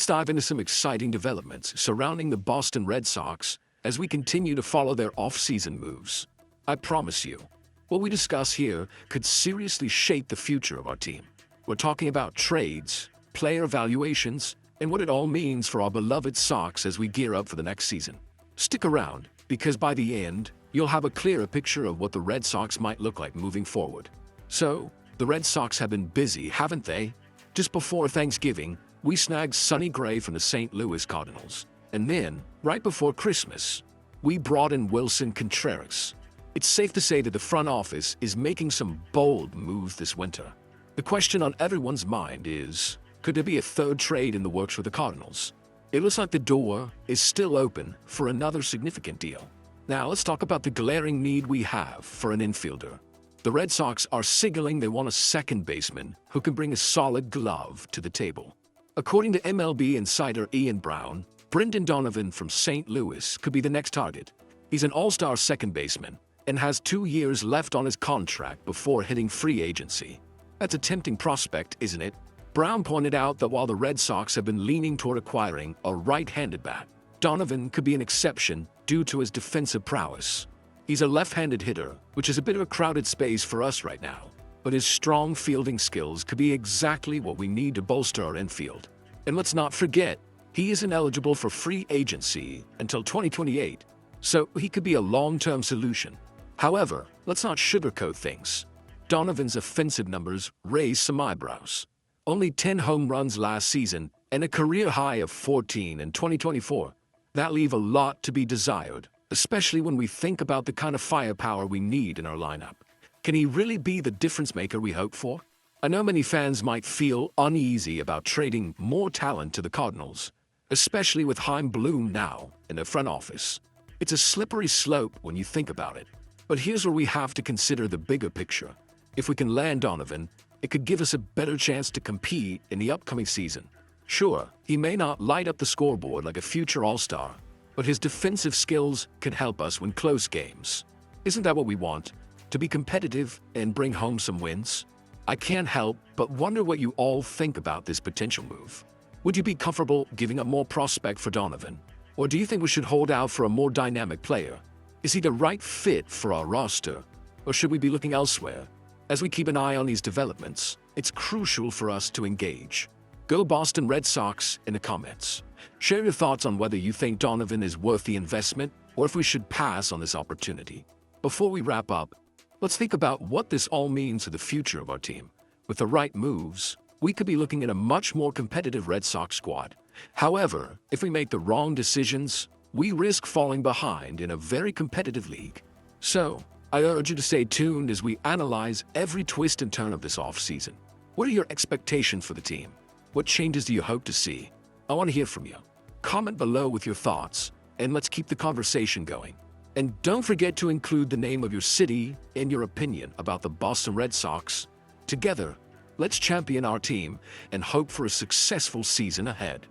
let's dive into some exciting developments surrounding the Boston Red Sox as we continue to follow their off-season moves. I promise you, what we discuss here could seriously shape the future of our team. We're talking about trades, player evaluations, and what it all means for our beloved Sox as we gear up for the next season. Stick around, because by the end, you'll have a clearer picture of what the Red Sox might look like moving forward. So, the Red Sox have been busy, haven't they? Just before Thanksgiving, we snagged Sonny Gray from the St. Louis Cardinals. And then, right before Christmas, we brought in Wilson Contreras. It's safe to say that the front office is making some bold moves this winter. The question on everyone's mind is, could there be a third trade in the works for the Cardinals? It looks like the door is still open for another significant deal. Now let's talk about the glaring need we have for an infielder. The Red Sox are signaling they want a second baseman who can bring a solid glove to the table. According to MLB insider Ian Brown, Brendan Donovan from St. Louis could be the next target. He's an all-star second baseman and has 2 years left on his contract before hitting free agency. That's a tempting prospect, isn't it? Brown pointed out that while the Red Sox have been leaning toward acquiring a right-handed bat, Donovan could be an exception due to his defensive prowess. He's a left-handed hitter, which is a bit of a crowded space for us right now, but his strong fielding skills could be exactly what we need to bolster our infield. And let's not forget, he isn't eligible for free agency until 2028, so he could be a long-term solution. However, let's not sugarcoat things. Donovan's offensive numbers raise some eyebrows. Only 10 home runs last season and a career high of 14 in 2024. That leave a lot to be desired, especially when we think about the kind of firepower we need in our lineup. Can he really be the difference maker we hope for? I know many fans might feel uneasy about trading more talent to the Cardinals, especially with Chaim Bloom now in the front office. It's a slippery slope when you think about it. But here's where we have to consider the bigger picture. If we can land Donovan, it could give us a better chance to compete in the upcoming season. Sure, he may not light up the scoreboard like a future all-star, but his defensive skills could help us win close games. Isn't that what we want? To be competitive and bring home some wins? I can't help but wonder what you all think about this potential move. Would you be comfortable giving up more prospect for Donovan? Or do you think we should hold out for a more dynamic player? Is he the right fit for our roster? Or should we be looking elsewhere? As we keep an eye on these developments, it's crucial for us to engage. Go Boston Red Sox in the comments. Share your thoughts on whether you think Donovan is worth the investment or if we should pass on this opportunity. Before we wrap up, let's think about what this all means for the future of our team. With the right moves, we could be looking at a much more competitive Red Sox squad. However, if we make the wrong decisions, we risk falling behind in a very competitive league. So, I urge you to stay tuned as we analyze every twist and turn of this offseason. What are your expectations for the team? What changes do you hope to see? I want to hear from you. Comment below with your thoughts, and let's keep the conversation going. And don't forget to include the name of your city and your opinion about the Boston Red Sox. Together, let's champion our team and hope for a successful season ahead.